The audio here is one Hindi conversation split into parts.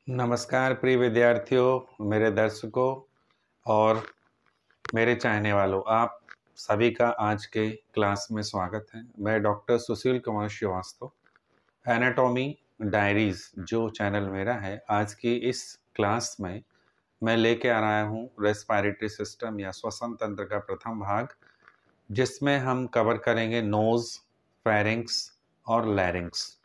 नमस्कार प्रिय विद्यार्थियों, मेरे दर्शकों और मेरे चाहने वालों, आप सभी का आज के क्लास में स्वागत है। मैं doctor Sushil Kumar Srivastava, anatomy diaries जो चैनल मेरा है, आज की इस क्लास में मैं लेके आ रहा हूँ रेस्पिरेटरी सिस्टम या श्वसन तंत्र का प्रथम भाग, जिसमें हम कवर करेंगे नोज, फेरिंक्स और लैरिंक्स।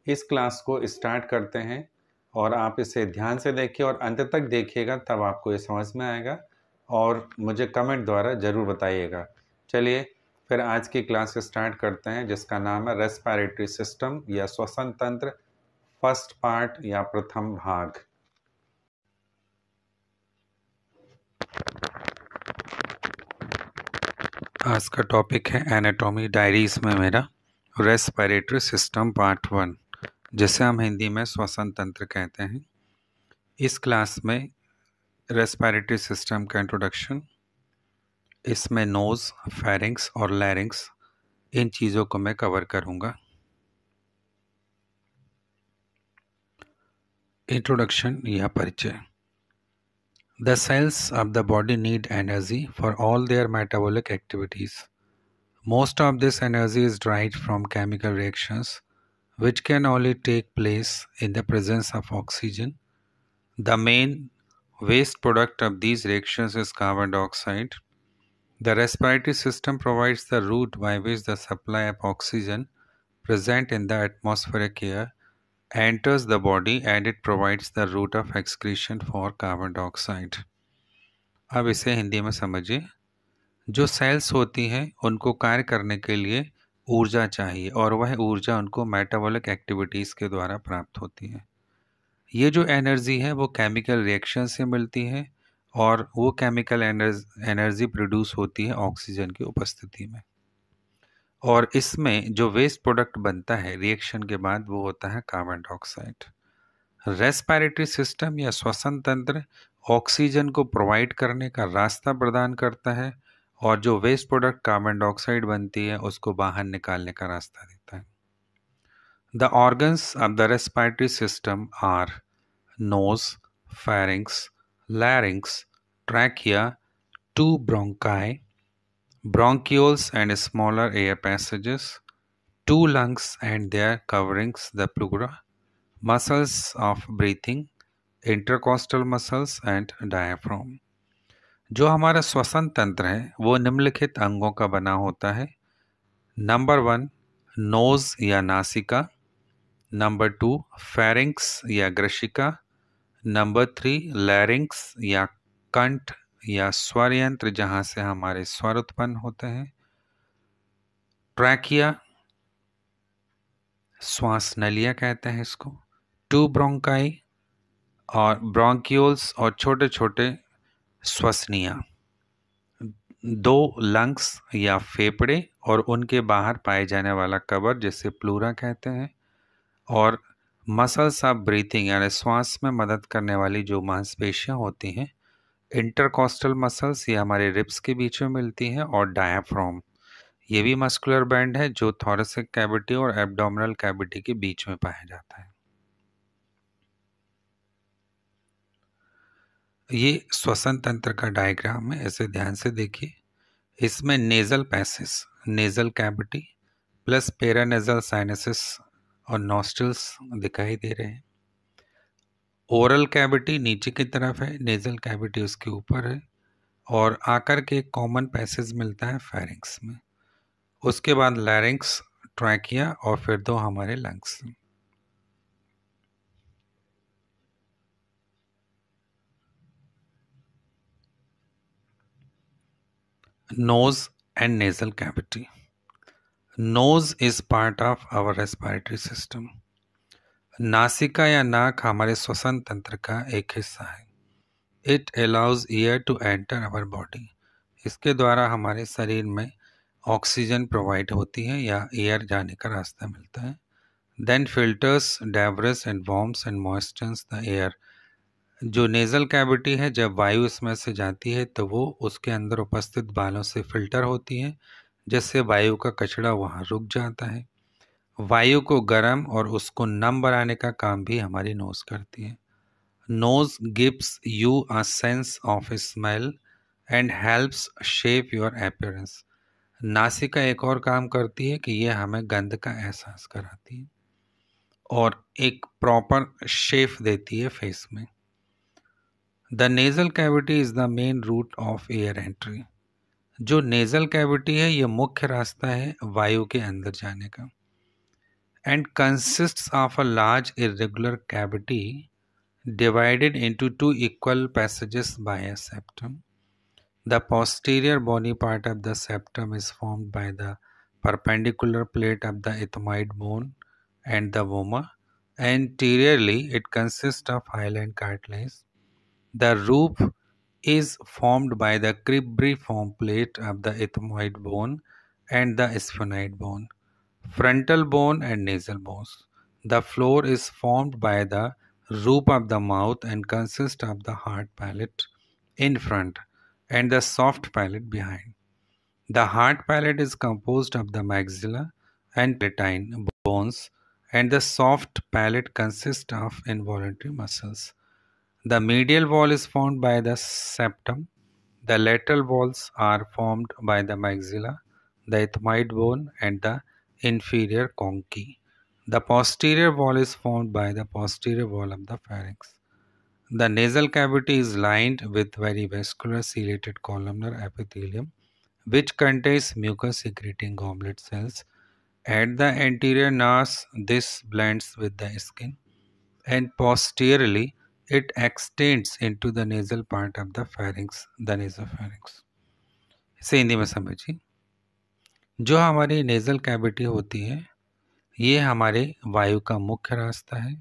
इस क्लास को स्टार्ट करते हैं और आप इसे ध्यान से देखिए और अंत तक देखिएगा, तब आपको ये समझ में आएगा और मुझे कमेंट द्वारा ज़रूर बताइएगा। चलिए फिर आज की क्लास स्टार्ट करते हैं, जिसका नाम है रेस्पिरेटरी सिस्टम या श्वसन तंत्र, फर्स्ट पार्ट या प्रथम भाग। आज का टॉपिक है एनाटॉमी डायरीज में मेरा रेस्पिरेटरी सिस्टम पार्ट 1, जिसे हम हिंदी में श्वसन तंत्र कहते हैं। इस क्लास में रेस्पिरेटरी सिस्टम का इंट्रोडक्शन, इसमें नोज़, फेरिंक्स और लैरिंक्स, इन चीज़ों को मैं कवर करूँगा। इंट्रोडक्शन या परिचय। The cells of the body need energy for all their metabolic activities. Most of this energy is derived from chemical reactions, which can only take place in the presence of oxygen. The main waste product of these reactions is carbon dioxide. The respiratory system provides the route by which the supply of oxygen present in the atmospheric air enters the body, and it provides the route of excretion for carbon dioxide. अब इसे हिंदी में समझिए। जो सेल्स होती हैं उनको कार्य करने के लिए ऊर्जा चाहिए और वह ऊर्जा उनको मेटाबॉलिक एक्टिविटीज़ के द्वारा प्राप्त होती है। ये जो एनर्जी है वो केमिकल रिएक्शन से मिलती है और वो केमिकल एनर्जी प्रोड्यूस होती है ऑक्सीजन की उपस्थिति में, और इसमें जो वेस्ट प्रोडक्ट बनता है रिएक्शन के बाद वो होता है कार्बन डाइऑक्साइड। रेस्पिरेटरी सिस्टम या श्वसन तंत्र ऑक्सीजन को प्रोवाइड करने का रास्ता प्रदान करता है और जो वेस्ट प्रोडक्ट कार्बन डाइऑक्साइड बनती है उसको बाहर निकालने का रास्ता देता है। The organs of the respiratory system are nose, pharynx, larynx, trachea, two bronchi, bronchioles and smaller air passages, two lungs and their coverings, the pleura, muscles of breathing, intercostal muscles and diaphragm. जो हमारा श्वसन तंत्र है वो निम्नलिखित अंगों का बना होता है। नंबर 1 नोज या नासिका, नंबर 2 फेरिंक्स या ग्रशिका, नंबर 3 लैरिंक्स या कंठ या स्वर यंत्र जहाँ से हमारे स्वर उत्पन्न होते हैं, ट्रैकिया श्वास नलिया कहते हैं इसको, 2 ब्रोंकाई और ब्रोंकियोल्स और छोटे छोटे श्वसनिया, 2 लंग्स या फेफड़े और उनके बाहर पाए जाने वाला कवर जिसे प्लूरा कहते हैं, और मसल्स ऑफ ब्रीथिंग यानी श्वास में मदद करने वाली जो मांसपेशियां होती हैं, इंटरकॉस्टल मसल्स ये हमारे रिब्स के बीच में मिलती हैं, और डायाफ्राम ये भी मस्कुलर बैंड है जो थोरेसिक कैविटी और एब्डोमिनल कैविटी के बीच में पाया जाता है। ये श्वसन तंत्र का डायग्राम है, इसे ध्यान से देखिए। इसमें nasal passage, nasal cavity plus paranasal sinuses और नॉस्ट्रल्स दिखाई दे रहे हैं। ओरल कैविटी नीचे की तरफ है, नेजल कैविटी उसके ऊपर है, और आकर के कॉमन पैसेज मिलता है फेरिंक्स में। उसके बाद लैरिंक्स, ट्रैकिया और फिर 2 हमारे lungs. Nose and nasal cavity. Nose is part of our respiratory system. नासिका या नाक हमारे श्वसन तंत्र का एक हिस्सा है। It allows air to enter our body. इसके द्वारा हमारे शरीर में ऑक्सीजन प्रोवाइड होती है या एयर जाने का रास्ता मिलता है। Then filters debris and warms and moistures the air. जो नेजल कैविटी है, जब वायु इसमें से जाती है तो वो उसके अंदर उपस्थित बालों से फिल्टर होती है, जिससे वायु का कचरा वहाँ रुक जाता है। वायु को गर्म और उसको नम बनाने का काम भी हमारी नोज करती है। Nose gives you a sense of smell and helps shape your appearance. नासिका एक और काम करती है कि ये हमें गंध का एहसास कराती है और एक प्रॉपर शेप देती है फेस में. The nasal cavity is the main route of air entry. जो नेजल कैविटी है ये मुख्य रास्ता है वायु के अंदर जाने का. And consists of a large irregular cavity divided into two equal passages by a septum. The posterior bony part of the septum is formed by the perpendicular plate of the ethmoid bone and the vomer. Anteriorly, it consists of hyaline cartilage. The roof is formed by the cribriform plate of the ethmoid bone and the sphenoid bone, frontal bone and nasal bones. The floor is formed by the roof of the mouth and consists of the hard palate in front and the soft palate behind. The hard palate is composed of the maxilla and palatine bones, and the soft palate consists of involuntary muscles. The medial wall is formed by the septum. The lateral walls are formed by the maxilla, the ethmoid bone, and the inferior conchae. The posterior wall is formed by the posterior wall of the pharynx. The nasal cavity is lined with very vascular ciliated columnar epithelium, which contains mucus secreting goblet cells. At the anterior nares, this blends with the skin, and posteriorly, it extends into the nasal part of the pharynx, the nasopharynx. इसे हिंदी में समझिए. जो हमारी नेजल कैविटी होती है ये हमारे वायु का मुख्य रास्ता है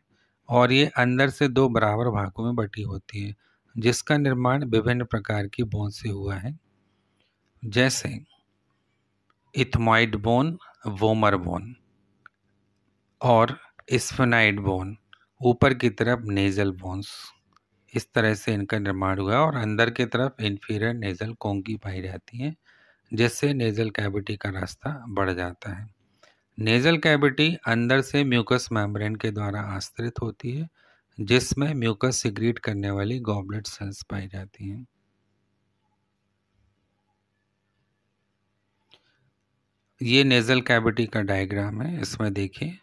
और ये अंदर से दो बराबर भागों में बटी होती है जिसका निर्माण विभिन्न प्रकार की बोन से हुआ है, जैसे इथमॉइड बोन, वोमर बोन और स्फेनाइड बोन. ऊपर की तरफ नेजल बोन्स. इस तरह से इनका निर्माण हुआ और अंदर की तरफ इंफीरियर नेजल कोंकी पाई जाती हैं जिससे नेजल कैविटी का रास्ता बढ़ जाता है. नेजल कैविटी अंदर से म्यूकस मेम्ब्रेन के द्वारा आस्तरित होती है जिसमें म्यूकस सिक्रीट करने वाली गॉबलेट सेल्स पाई जाती हैं. ये नेजल कैविटी का डायग्राम है. इसमें देखिए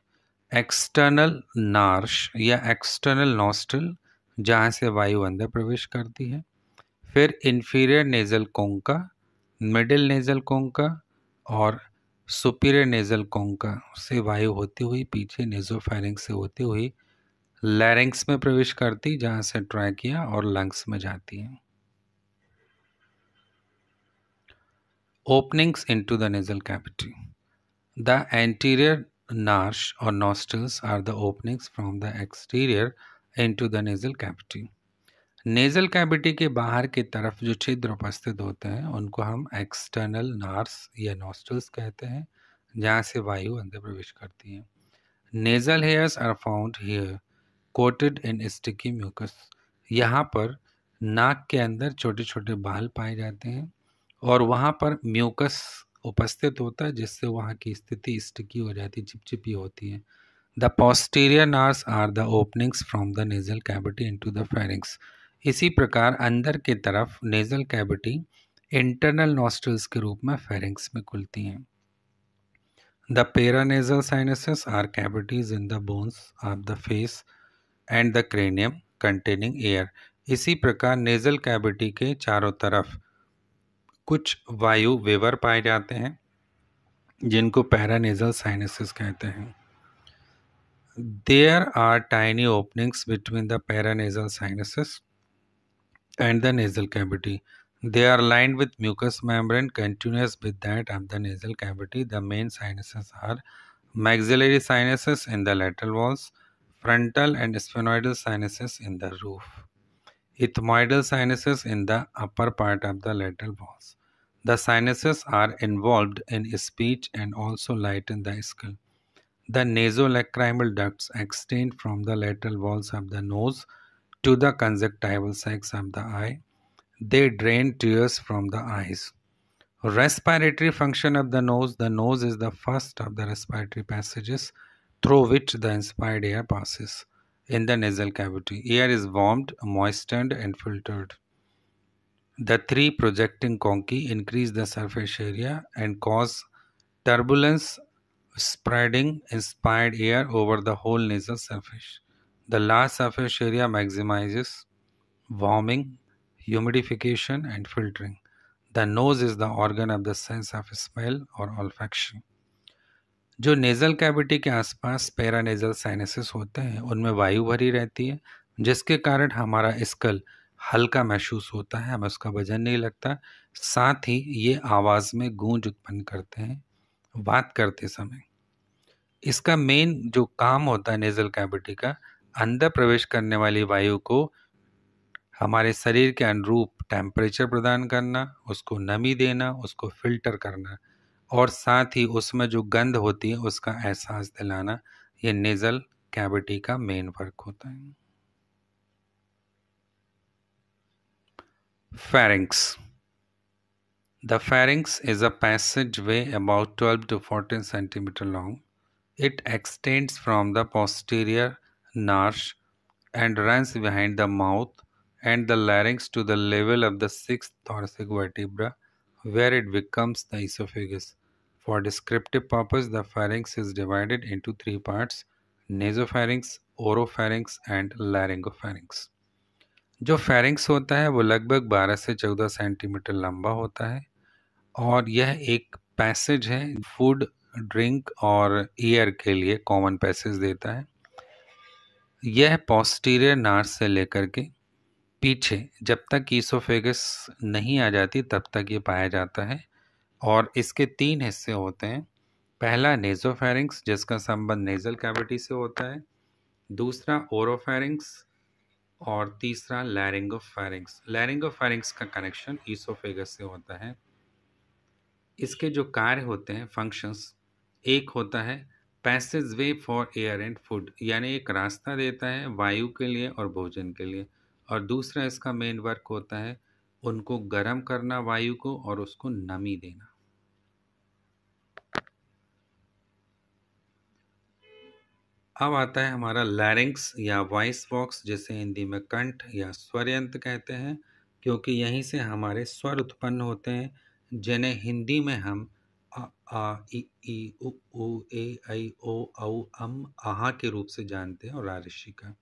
एक्सटर्नल नार्श या एक्सटर्नल नॉस्ट्रल जहाँ से वायु अंदर प्रवेश करती है, फिर इंफीरियर नेजल कोंका, मिडिल नेजल कोंका और सुपीरियर नेजल कोंका से वायु होती हुई पीछे नेजोफेरिंक्स से होती हुई लैरिंग्स में प्रवेश करती जहाँ से ट्रैकिया और लंग्स में जाती है. Openings into the nasal cavity. The anterior nares or nostrils are the openings from the exterior into the nasal cavity. Nasal cavity के बाहर की तरफ जो छिद्र उपस्थित होते हैं उनको हम एक्सटर्नल नार्स या नॉस्ट्रल्स कहते हैं जहाँ से वायु अंदर प्रवेश करती है. Nasal hairs are found here coated in sticky mucus. यहाँ पर नाक के अंदर छोटे छोटे बाल पाए जाते हैं और वहाँ पर म्यूकस उपस्थित होता है जिससे वहाँ की स्थिति स्टिकी हो जाती, चिपचिपी होती है. The posterior nares are the openings from the nasal cavity into the pharynx. इसी प्रकार अंदर की तरफ नेजल कैविटी इंटरनल नॉस्ट्रल्स के रूप में फेरिंक्स में खुलती हैं. The paranasal sinuses are cavities in the bones of the face and the cranium containing air. इसी प्रकार नेजल कैविटी के चारों तरफ कुछ वायु वेवर पाए जाते हैं जिनको पैरानेजल साइनसेस कहते हैं. There are tiny openings between the paranasal sinuses and the nasal cavity. They are lined with mucous membrane continuous with that of the nasal cavity. The main sinuses are maxillary sinuses in the lateral walls, frontal and sphenoidal sinuses in the roof, ethmoidal sinuses in the upper part of the lateral walls. The sinuses are involved in speech and also lighten the skull. The nasolacrimal ducts extend from the lateral walls of the nose to the conjunctival sacs of the eye. They drain tears from the eyes. Respiratory function of the nose. The nose is the first of the respiratory passages through which the inspired air passes. in the nasal cavity. Air is warmed, moistened, and filtered. The three projecting conchi increase the surface area and cause turbulence, spreading inspired air over the whole nasal surface. The large surface area maximizes warming, humidification, and filtering. The nose is the organ of the sense of smell or olfaction. जो नेज़ल कैविटी के आसपास पैरानेज़ल साइनसेस होते हैं उनमें वायु भरी रहती है, जिसके कारण हमारा स्कल हल्का महसूस होता है, हमें उसका वजन नहीं लगता। साथ ही ये आवाज़ में गूंज उत्पन्न करते हैं बात करते समय। इसका मेन जो काम होता है नेज़ल कैविटी का, अंदर प्रवेश करने वाली वायु को हमारे शरीर के अनुरूप टेम्परेचर प्रदान करना, उसको नमी देना, उसको फिल्टर करना और साथ ही उसमें जो गंध होती है उसका एहसास दिलाना। ये नेज़ल कैविटी का मेन वर्क होता है। Pharynx. The pharynx is a passageway about 12 to 14 centimeter long. It extends from the posterior nares and runs behind the mouth and the larynx to the level of the sixth thoracic vertebra, where it becomes the esophagus. For descriptive purpose, the pharynx is divided into three parts: nasopharynx, oropharynx and laryngopharynx. जो pharynx होता है वो लगभग 12 से 14 सेंटीमीटर लंबा होता है और यह एक पैसेज है, फूड, ड्रिंक और एयर के लिए कॉमन पैसेज देता है। यह पोस्टीरियर नार्स से लेकर के पीछे जब तक ईसोफेगस नहीं आ जाती तब तक ये पाया जाता है और इसके तीन हिस्से होते हैं। पहला नेजोफेरिंक्स जिसका संबंध नेजल कैविटी से होता है, दूसरा ओरोफेरिंक्स और तीसरा लैरिंगोफेरिंक्स। लैरिंगोफेरिंक्स का कनेक्शन ईसोफेगस से होता है। इसके जो कार्य होते हैं, फंक्शंस, एक होता है passage way for air and food, यानी एक रास्ता देता है वायु के लिए और भोजन के लिए, और दूसरा इसका मेन वर्क होता है उनको गर्म करना वायु को और उसको नमी देना। अब आता है हमारा लैरिंक्स या वॉइस बॉक्स, जिसे हिंदी में कंठ या स्वर यंत्र कहते हैं, क्योंकि यहीं से हमारे स्वर उत्पन्न होते हैं जिन्हें हिंदी में हम आ इ ई उ ऊ ए ऐ ओ औ अम आहा के रूप से जानते हैं और ऋषि का।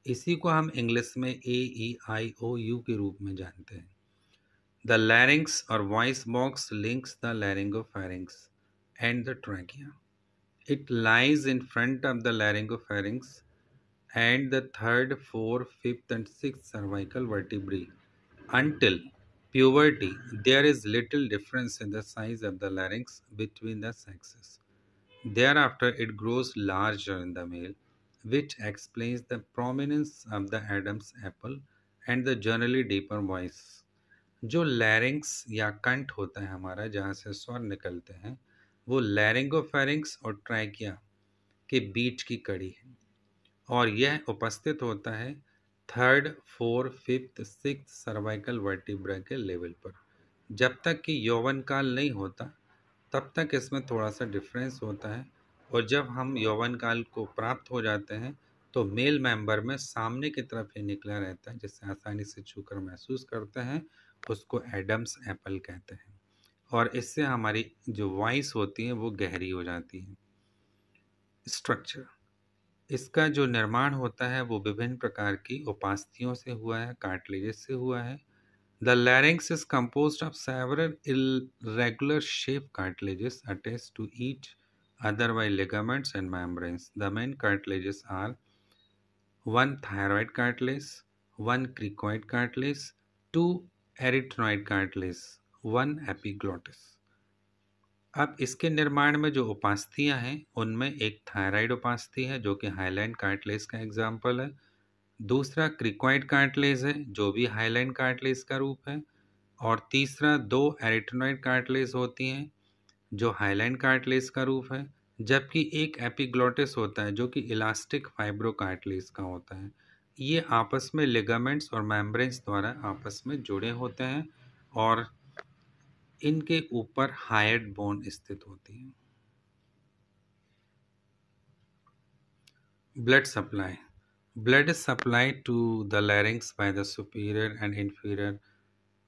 इसी को हम इंग्लिश में ए ई आई ओ यू के रूप में जानते हैं। द लैरिंक्स और voice box links the laryngopharynx and the trachea. It lies in front of the laryngopharynx and the third, fourth, fifth, and sixth cervical vertebrae. Until puberty, there is little difference in the size of the larynx between the sexes. Thereafter, it grows larger in the male, which explains the prominence of the Adam's apple and the generally deeper voice. जो लैरिंक्स या कंठ होता है हमारा, जहाँ से स्वर निकलते हैं, वो लैरिंगोफेरिंक्स और ट्रैकिया के बीच की कड़ी है और यह उपस्थित होता है third, fourth, fifth, sixth cervical vertebra के लेवल पर। जब तक कि यौवन काल नहीं होता तब तक इसमें थोड़ा सा डिफरेंस होता है, और जब हम यौवन काल को प्राप्त हो जाते हैं तो मेल मेंबर में सामने की तरफ ही निकला रहता है, जिससे आसानी से छूकर महसूस करते हैं, उसको एडम्स एप्पल कहते हैं, और इससे हमारी जो वॉइस होती है वो गहरी हो जाती है। स्ट्रक्चर, इसका जो निर्माण होता है वो विभिन्न प्रकार की उपास्थियों से हुआ है, कार्टिलेजेस से हुआ है। The larynx is composed of several irregular shaped cartilages attached to each other by ligaments and membranes. The main cartilages are one thyroid cartilage, one cricoid cartilage, two arytenoid cartilage, one epiglottis. अब इसके निर्माण में जो उपास्थियां हैं उनमें एक थायराइड उपास्थि है जो कि हाइलाइन कार्टिलेज का एग्जाम्पल है, दूसरा क्रिकॉइड कार्टिलेज है जो भी हाइलाइन कार्टिलेज का रूप है, और तीसरा दो एरिटनॉइड कार्टिलेज होती हैं जो हाइलाइन कार्टिलेज का रूप है, जबकि एक एपिग्लोटिस होता है जो कि इलास्टिक फाइब्रो कार्टिलेज का होता है। ये आपस में लिगामेंट्स और मेम्ब्रेन्स द्वारा आपस में जुड़े होते हैं और इनके ऊपर हायड बोन स्थित होती है। Blood supply, Blood is supplied to the larynx by the superior and inferior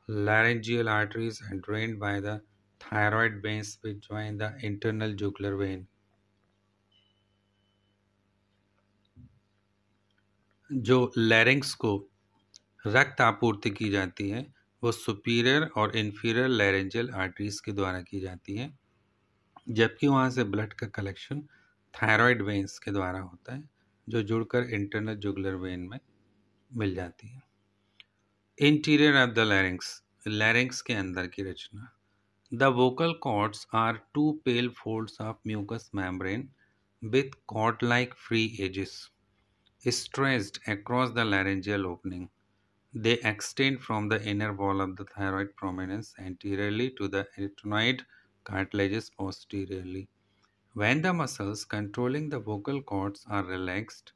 laryngeal arteries and drained by the thyroid veins which join the internal jugular vein. जो लैरिंक्स को रक्त आपूर्ति की जाती है वो सुपीरियर और इंफीरियर लैरेंजियल आर्टरीज के द्वारा की जाती है, जबकि वहाँ से ब्लड का कलेक्शन थायराइड वेन्स के द्वारा होता है जो जुड़कर इंटरनल जुगुलर वेन में मिल जाती है। इंटीरियर ऑफ द लैरिंक्स के अंदर की रचना। The vocal cords are two pale folds of mucous membrane with cord-like free edges stretched across the laryngeal opening. They extend from the inner wall of the thyroid prominence anteriorly to the arytenoid cartilages posteriorly. When the muscles controlling the vocal cords are relaxed,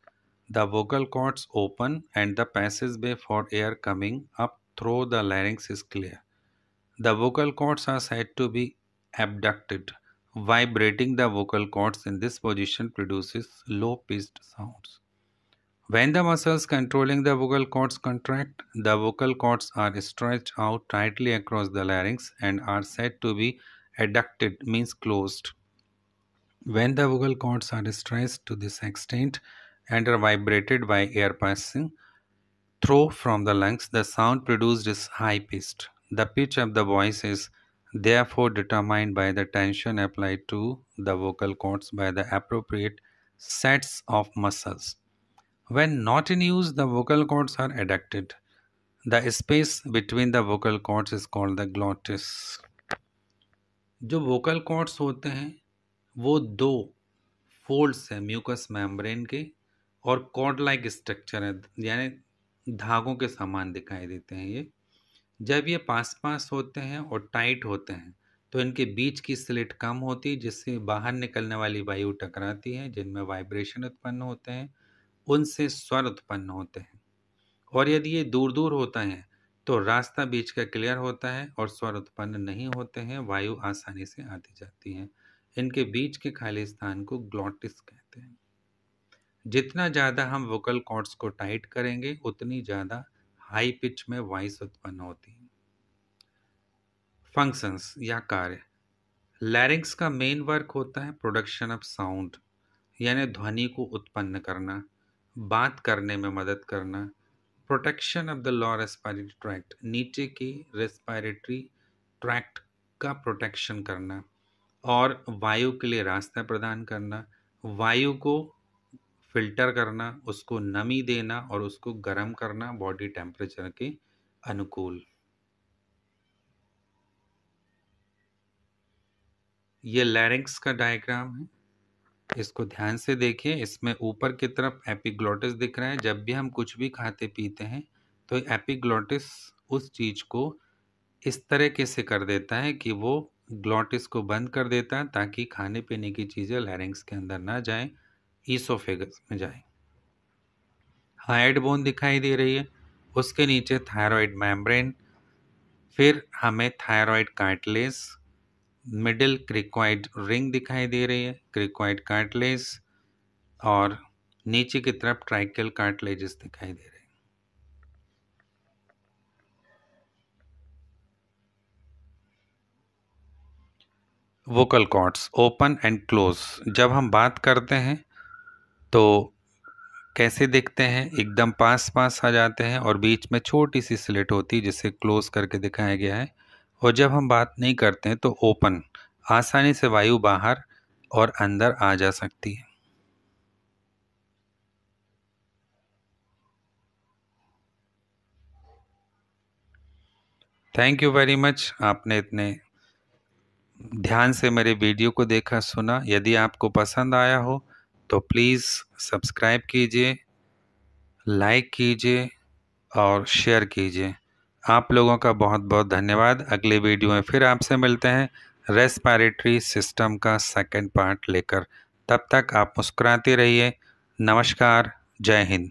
the vocal cords open and the passageway for air coming up through the larynx is clear. The vocal cords are said to be abducted. Vibrating the vocal cords in this position produces low-pitched sounds. When the muscles controlling the vocal cords contract, the vocal cords are stretched out tightly across the larynx and are said to be adducted, means closed. When the vocal cords are stretched to this extent and are vibrated by air passing through from the lungs, the sound produced is high-pitched. The pitch of the voice is therefore determined by the tension applied to the vocal cords by the appropriate sets of muscles. When not in use, the vocal cords are adducted. The space between the vocal cords is called the glottis. जो vocal cords होते हैं वो दो फोल्ड्स हैं म्यूकस मेम्ब्रेन के और कॉर्ड लाइक स्ट्रक्चर है, यानी धागों के समान दिखाई देते हैं। ये जब ये पास पास होते हैं और टाइट होते हैं तो इनके बीच की स्लिट कम होती है जिससे बाहर निकलने वाली वायु टकराती है जिनमें वाइब्रेशन उत्पन्न होते हैं, उनसे स्वर उत्पन्न होते हैं। और यदि ये दूर दूर होता है तो रास्ता बीच का क्लियर होता है और स्वर उत्पन्न नहीं होते हैं, वायु आसानी से आती जाती है। इनके बीच के खाली स्थान को ग्लॉटिस कहते हैं। जितना ज़्यादा हम वोकल कॉर्ड्स को टाइट करेंगे उतनी ज़्यादा हाई पिच में वॉइस उत्पन्न होती है। फंक्शंस या कार्य। लैरिंक्स का मेन वर्क होता है प्रोडक्शन ऑफ साउंड, यानी ध्वनि को उत्पन्न करना, बात करने में मदद करना, protection of the lower respiratory tract, नीचे की रेस्पिरेटरी ट्रैक्ट का प्रोटेक्शन करना, और वायु के लिए रास्ता प्रदान करना, वायु को फिल्टर करना, उसको नमी देना और उसको गर्म करना बॉडी टेम्परेचर के अनुकूल। ये लैरिंक्स का डायग्राम है, इसको ध्यान से देखिए। इसमें ऊपर की तरफ एपिग्लोटिस दिख रहा है। जब भी हम कुछ भी खाते पीते हैं तो एपिग्लोटिस उस चीज को इस तरीके से कर देता है कि वो ग्लोटिस को बंद कर देता है ताकि खाने पीने की चीजें लैरिंक्स के अंदर ना जाए, ईसोफेगस में जाए। हाइड बोन दिखाई दे रही है, उसके नीचे थायराइड मेम्ब्रेन, फिर हमें thyroid cartilage, middle cricoid ring दिखाई दे रही है, क्रिकॉइड कार्टिलेज, और नीचे की तरफ ट्राइकल कार्टिलेजेस दिखाई दे रहे हैं। Vocal cords open and close. जब हम बात करते हैं तो कैसे दिखते हैं, एकदम पास पास आ जाते हैं और बीच में छोटी सी स्लिट होती है जिसे क्लोज करके दिखाया गया है। और जब हम बात नहीं करते हैं तो ओपन, आसानी से वायु बाहर और अंदर आ जा सकती है। थैंक यू वेरी मच, आपने इतने ध्यान से मेरे वीडियो को देखा सुना। यदि आपको पसंद आया हो तो प्लीज़ सब्सक्राइब कीजिए, लाइक कीजिए और शेयर कीजिए। आप लोगों का बहुत बहुत धन्यवाद। अगले वीडियो में फिर आपसे मिलते हैं रेस्पिरेटरी सिस्टम का सेकंड पार्ट लेकर। तब तक आप मुस्कुराते रहिए। नमस्कार, जय हिंद।